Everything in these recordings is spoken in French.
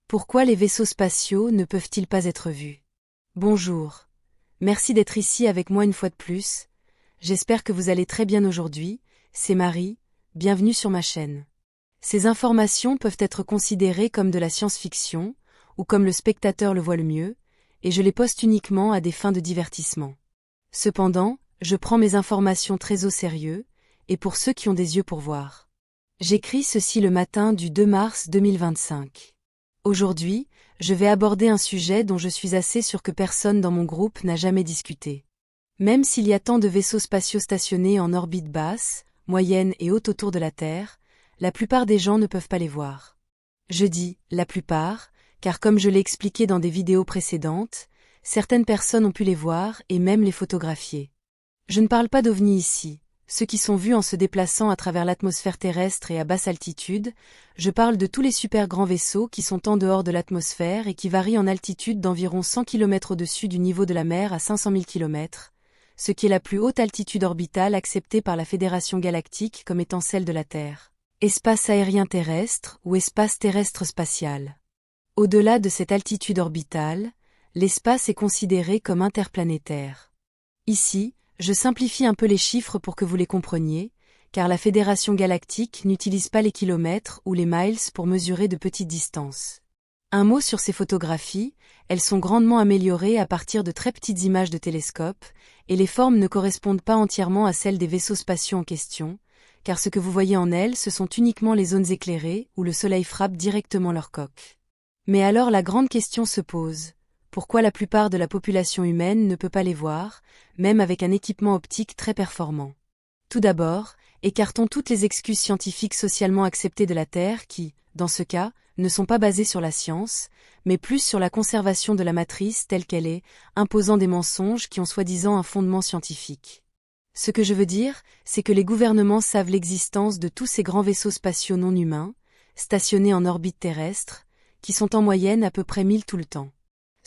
Pourquoi les vaisseaux spatiaux ne peuvent-ils pas être vus? Bonjour. Merci d'être ici avec moi une fois de plus. J'espère que vous allez très bien aujourd'hui. C'est Marie, bienvenue sur ma chaîne. Ces informations peuvent être considérées comme de la science-fiction, ou comme le spectateur le voit le mieux, et je les poste uniquement à des fins de divertissement. Cependant, je prends mes informations très au sérieux, et pour ceux qui ont des yeux pour voir. J'écris ceci le matin du 2 mars 2025. Aujourd'hui, je vais aborder un sujet dont je suis assez sûr que personne dans mon groupe n'a jamais discuté. Même s'il y a tant de vaisseaux spatiaux stationnés en orbite basse, moyenne et haute autour de la Terre, la plupart des gens ne peuvent pas les voir. Je dis « la plupart », car comme je l'ai expliqué dans des vidéos précédentes, certaines personnes ont pu les voir et même les photographier. Je ne parle pas d'ovnis ici, ceux qui sont vus en se déplaçant à travers l'atmosphère terrestre et à basse altitude, je parle de tous les super grands vaisseaux qui sont en dehors de l'atmosphère et qui varient en altitude d'environ 100 km au-dessus du niveau de la mer à 500 000 km, ce qui est la plus haute altitude orbitale acceptée par la Fédération galactique comme étant celle de la Terre. Espace aérien terrestre ou espace terrestre spatial. Au-delà de cette altitude orbitale, l'espace est considéré comme interplanétaire. Ici, je simplifie un peu les chiffres pour que vous les compreniez, car la Fédération galactique n'utilise pas les kilomètres ou les miles pour mesurer de petites distances. Un mot sur ces photographies, elles sont grandement améliorées à partir de très petites images de télescope, et les formes ne correspondent pas entièrement à celles des vaisseaux spatiaux en question, car ce que vous voyez en elles, ce sont uniquement les zones éclairées où le soleil frappe directement leur coque. Mais alors la grande question se pose. Pourquoi la plupart de la population humaine ne peut pas les voir, même avec un équipement optique très performant? Tout d'abord, écartons toutes les excuses scientifiques socialement acceptées de la Terre qui, dans ce cas, ne sont pas basées sur la science, mais plus sur la conservation de la matrice telle qu'elle est, imposant des mensonges qui ont soi-disant un fondement scientifique. Ce que je veux dire, c'est que les gouvernements savent l'existence de tous ces grands vaisseaux spatiaux non humains, stationnés en orbite terrestre, qui sont en moyenne à peu près 1000 tout le temps.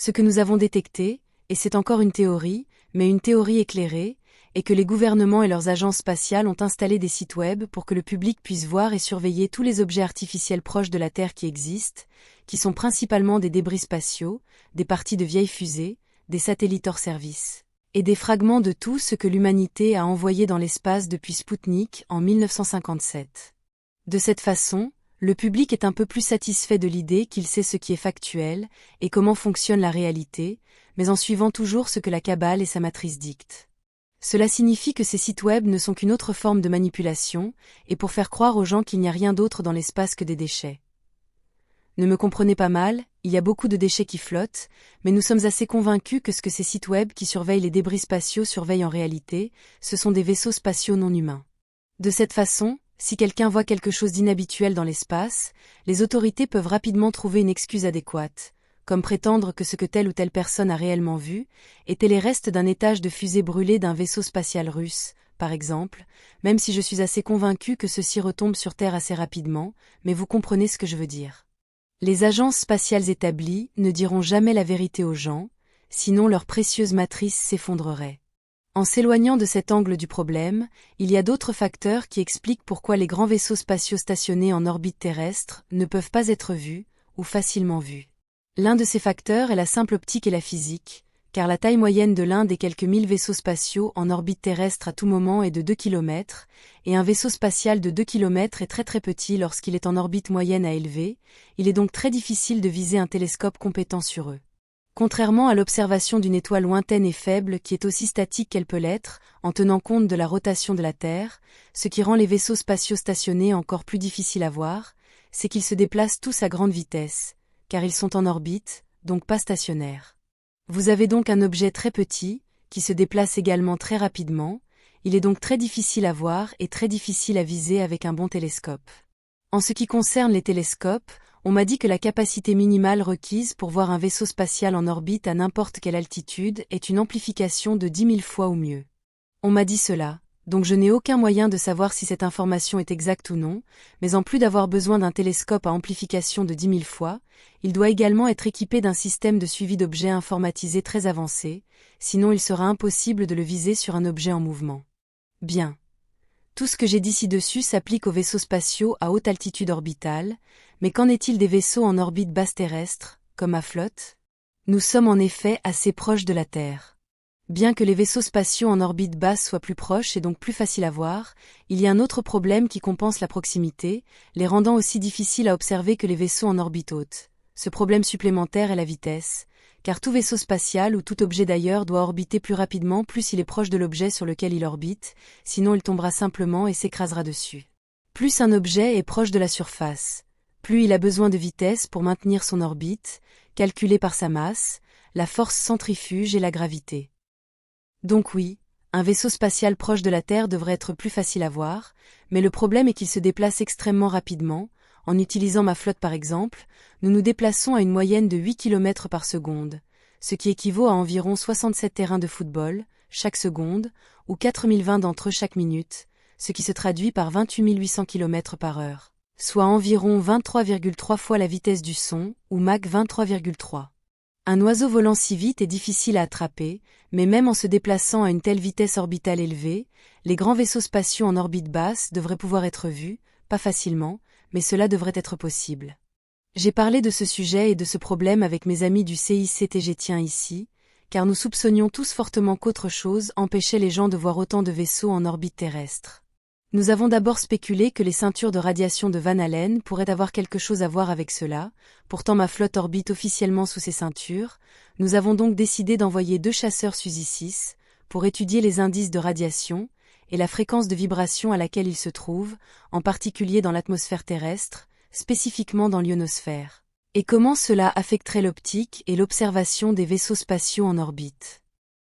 Ce que nous avons détecté, et c'est encore une théorie, mais une théorie éclairée, est que les gouvernements et leurs agences spatiales ont installé des sites web pour que le public puisse voir et surveiller tous les objets artificiels proches de la Terre qui existent, qui sont principalement des débris spatiaux, des parties de vieilles fusées, des satellites hors service, et des fragments de tout ce que l'humanité a envoyé dans l'espace depuis Spoutnik en 1957. De cette façon, le public est un peu plus satisfait de l'idée qu'il sait ce qui est factuel et comment fonctionne la réalité, mais en suivant toujours ce que la Kabbale et sa matrice dictent. Cela signifie que ces sites web ne sont qu'une autre forme de manipulation, et pour faire croire aux gens qu'il n'y a rien d'autre dans l'espace que des déchets. Ne me comprenez pas mal, il y a beaucoup de déchets qui flottent, mais nous sommes assez convaincus que ce que ces sites web qui surveillent les débris spatiaux surveillent en réalité, ce sont des vaisseaux spatiaux non humains. De cette façon, si quelqu'un voit quelque chose d'inhabituel dans l'espace, les autorités peuvent rapidement trouver une excuse adéquate, comme prétendre que ce que telle ou telle personne a réellement vu étaient les restes d'un étage de fusée brûlée d'un vaisseau spatial russe, par exemple, même si je suis assez convaincu que ceci retombe sur Terre assez rapidement, mais vous comprenez ce que je veux dire. Les agences spatiales établies ne diront jamais la vérité aux gens, sinon leur précieuse matrice s'effondrerait. En s'éloignant de cet angle du problème, il y a d'autres facteurs qui expliquent pourquoi les grands vaisseaux spatiaux stationnés en orbite terrestre ne peuvent pas être vus, ou facilement vus. L'un de ces facteurs est la simple optique et la physique, car la taille moyenne de l'un des quelques 1000 vaisseaux spatiaux en orbite terrestre à tout moment est de 2 km, et un vaisseau spatial de 2 km est très très petit lorsqu'il est en orbite moyenne à élevée, il est donc très difficile de viser un télescope compétent sur eux. Contrairement à l'observation d'une étoile lointaine et faible qui est aussi statique qu'elle peut l'être, en tenant compte de la rotation de la Terre, ce qui rend les vaisseaux spatiaux stationnés encore plus difficiles à voir, c'est qu'ils se déplacent tous à grande vitesse, car ils sont en orbite, donc pas stationnaires. Vous avez donc un objet très petit, qui se déplace également très rapidement, il est donc très difficile à voir et très difficile à viser avec un bon télescope. En ce qui concerne les télescopes, on m'a dit que la capacité minimale requise pour voir un vaisseau spatial en orbite à n'importe quelle altitude est une amplification de 10 000 fois ou mieux. On m'a dit cela, donc je n'ai aucun moyen de savoir si cette information est exacte ou non, mais en plus d'avoir besoin d'un télescope à amplification de 10 000 fois, il doit également être équipé d'un système de suivi d'objets informatisé très avancé, sinon il sera impossible de le viser sur un objet en mouvement. Bien. Tout ce que j'ai dit ci-dessus s'applique aux vaisseaux spatiaux à haute altitude orbitale, mais qu'en est-il des vaisseaux en orbite basse terrestre, comme à flotte? Nous sommes en effet assez proches de la Terre. Bien que les vaisseaux spatiaux en orbite basse soient plus proches et donc plus faciles à voir, il y a un autre problème qui compense la proximité, les rendant aussi difficiles à observer que les vaisseaux en orbite haute. Ce problème supplémentaire est la vitesse, car tout vaisseau spatial ou tout objet d'ailleurs doit orbiter plus rapidement plus il est proche de l'objet sur lequel il orbite, sinon il tombera simplement et s'écrasera dessus. Plus un objet est proche de la surface, plus il a besoin de vitesse pour maintenir son orbite, calculée par sa masse, la force centrifuge et la gravité. Donc oui, un vaisseau spatial proche de la Terre devrait être plus facile à voir, mais le problème est qu'il se déplace extrêmement rapidement. En utilisant ma flotte par exemple, nous nous déplaçons à une moyenne de 8 km par seconde, ce qui équivaut à environ 67 terrains de football, chaque seconde, ou 4020 d'entre eux chaque minute, ce qui se traduit par 28 800 km par heure, soit environ 23,3 fois la vitesse du son, ou Mach 23,3. Un oiseau volant si vite est difficile à attraper, mais même en se déplaçant à une telle vitesse orbitale élevée, les grands vaisseaux spatiaux en orbite basse devraient pouvoir être vus, pas facilement, mais cela devrait être possible. J'ai parlé de ce sujet et de ce problème avec mes amis du CICTG tiens ici, car nous soupçonnions tous fortement qu'autre chose empêchait les gens de voir autant de vaisseaux en orbite terrestre. Nous avons d'abord spéculé que les ceintures de radiation de Van Allen pourraient avoir quelque chose à voir avec cela, pourtant ma flotte orbite officiellement sous ces ceintures. Nous avons donc décidé d'envoyer 2 chasseurs SUSY 6 pour étudier les indices de radiation et la fréquence de vibration à laquelle ils se trouvent, en particulier dans l'atmosphère terrestre, spécifiquement dans l'ionosphère, et comment cela affecterait l'optique et l'observation des vaisseaux spatiaux en orbite.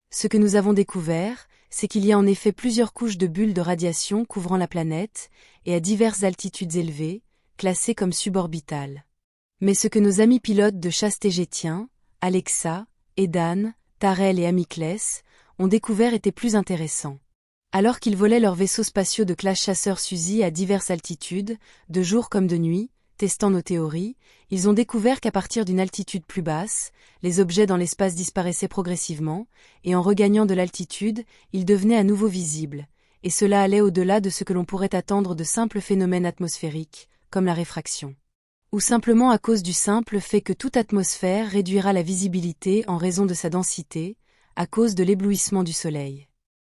Ce que nous avons découvert, c'est qu'il y a en effet plusieurs couches de bulles de radiation couvrant la planète, et à diverses altitudes élevées, classées comme suborbitales. Mais ce que nos amis pilotes de chasse tégétiens, Alexa, Edan, Tarell et Amiclès, ont découvert était plus intéressant. Alors qu'ils volaient leurs vaisseaux spatiaux de classe chasseur SUSY à diverses altitudes, de jour comme de nuit, testant nos théories, ils ont découvert qu'à partir d'une altitude plus basse, les objets dans l'espace disparaissaient progressivement, et en regagnant de l'altitude, ils devenaient à nouveau visibles, et cela allait au-delà de ce que l'on pourrait attendre de simples phénomènes atmosphériques, comme la réfraction. Ou simplement à cause du simple fait que toute atmosphère réduira la visibilité en raison de sa densité, à cause de l'éblouissement du Soleil.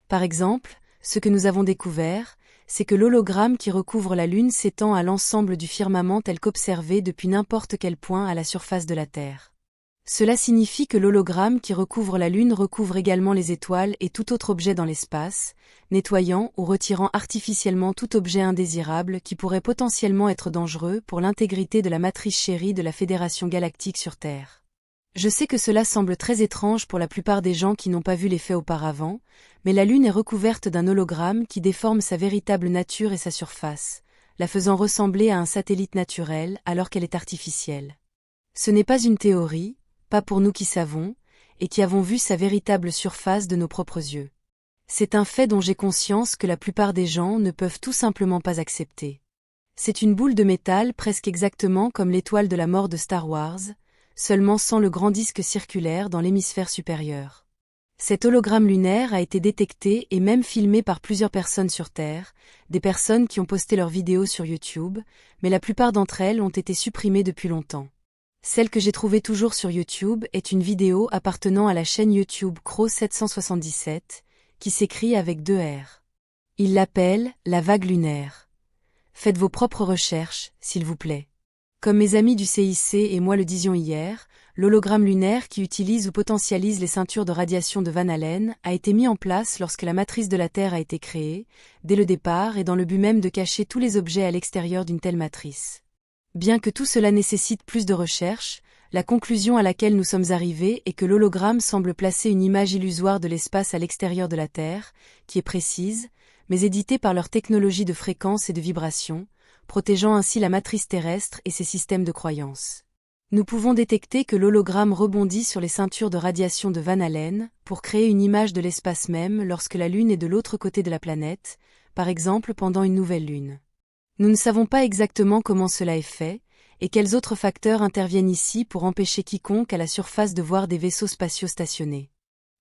Par exemple, ce que nous avons découvert, c'est que l'hologramme qui recouvre la Lune s'étend à l'ensemble du firmament tel qu'observé depuis n'importe quel point à la surface de la Terre. Cela signifie que l'hologramme qui recouvre la Lune recouvre également les étoiles et tout autre objet dans l'espace, nettoyant ou retirant artificiellement tout objet indésirable qui pourrait potentiellement être dangereux pour l'intégrité de la matrice chérie de la Fédération galactique sur Terre. Je sais que cela semble très étrange pour la plupart des gens qui n'ont pas vu les faits auparavant, mais la Lune est recouverte d'un hologramme qui déforme sa véritable nature et sa surface, la faisant ressembler à un satellite naturel alors qu'elle est artificielle. Ce n'est pas une théorie, pas pour nous qui savons, et qui avons vu sa véritable surface de nos propres yeux. C'est un fait dont j'ai conscience que la plupart des gens ne peuvent tout simplement pas accepter. C'est une boule de métal presque exactement comme l'étoile de la mort de Star Wars, seulement sans le grand disque circulaire dans l'hémisphère supérieur. Cet hologramme lunaire a été détecté et même filmé par plusieurs personnes sur Terre, des personnes qui ont posté leurs vidéos sur YouTube, mais la plupart d'entre elles ont été supprimées depuis longtemps. Celle que j'ai trouvée toujours sur YouTube est une vidéo appartenant à la chaîne YouTube Crow 777, qui s'écrit avec 2 R. Il l'appelle « la vague lunaire ». Faites vos propres recherches, s'il vous plaît. Comme mes amis du CIC et moi le disions hier, l'hologramme lunaire qui utilise ou potentialise les ceintures de radiation de Van Allen a été mis en place lorsque la matrice de la Terre a été créée, dès le départ et dans le but même de cacher tous les objets à l'extérieur d'une telle matrice. Bien que tout cela nécessite plus de recherche, la conclusion à laquelle nous sommes arrivés est que l'hologramme semble placer une image illusoire de l'espace à l'extérieur de la Terre, qui est précise, mais éditée par leur technologie de fréquence et de vibration, protégeant ainsi la matrice terrestre et ses systèmes de croyance. Nous pouvons détecter que l'hologramme rebondit sur les ceintures de radiation de Van Allen pour créer une image de l'espace même lorsque la Lune est de l'autre côté de la planète, par exemple pendant une nouvelle lune. Nous ne savons pas exactement comment cela est fait, et quels autres facteurs interviennent ici pour empêcher quiconque à la surface de voir des vaisseaux spatiaux stationnés.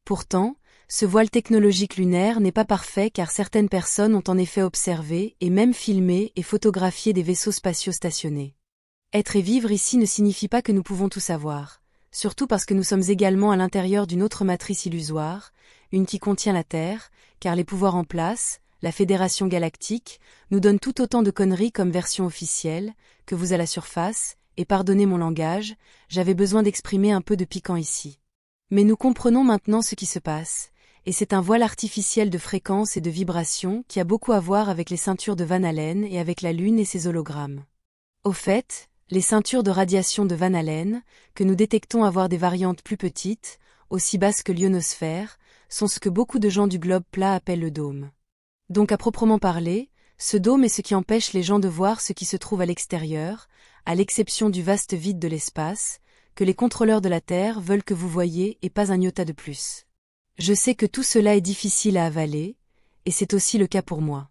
Pourtant, Ce voile technologique lunaire n'est pas parfait car certaines personnes ont en effet observé et même filmé et photographié des vaisseaux spatiaux stationnés. Être et vivre ici ne signifie pas que nous pouvons tout savoir, surtout parce que nous sommes également à l'intérieur d'une autre matrice illusoire, une qui contient la Terre, car les pouvoirs en place, la Fédération Galactique, nous donnent tout autant de conneries comme version officielle, que vous à la surface, et pardonnez mon langage, j'avais besoin d'exprimer un peu de piquant ici. Mais nous comprenons maintenant ce qui se passe, et c'est un voile artificiel de fréquences et de vibrations qui a beaucoup à voir avec les ceintures de Van Allen et avec la Lune et ses hologrammes. Au fait, les ceintures de radiation de Van Allen, que nous détectons avoir des variantes plus petites, aussi basses que l'ionosphère, sont ce que beaucoup de gens du globe plat appellent le dôme. Donc à proprement parler, ce dôme est ce qui empêche les gens de voir ce qui se trouve à l'extérieur, à l'exception du vaste vide de l'espace, que les contrôleurs de la Terre veulent que vous voyiez et pas un iota de plus. Je sais que tout cela est difficile à avaler, et c'est aussi le cas pour moi.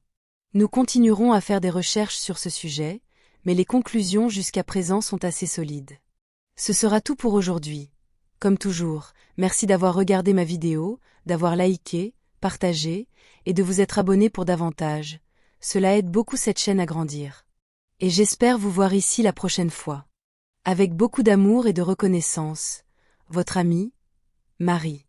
Nous continuerons à faire des recherches sur ce sujet, mais les conclusions jusqu'à présent sont assez solides. Ce sera tout pour aujourd'hui. Comme toujours, merci d'avoir regardé ma vidéo, d'avoir liké, partagé, et de vous être abonné pour davantage. Cela aide beaucoup cette chaîne à grandir. Et j'espère vous voir ici la prochaine fois. Avec beaucoup d'amour et de reconnaissance, votre amie, Marie.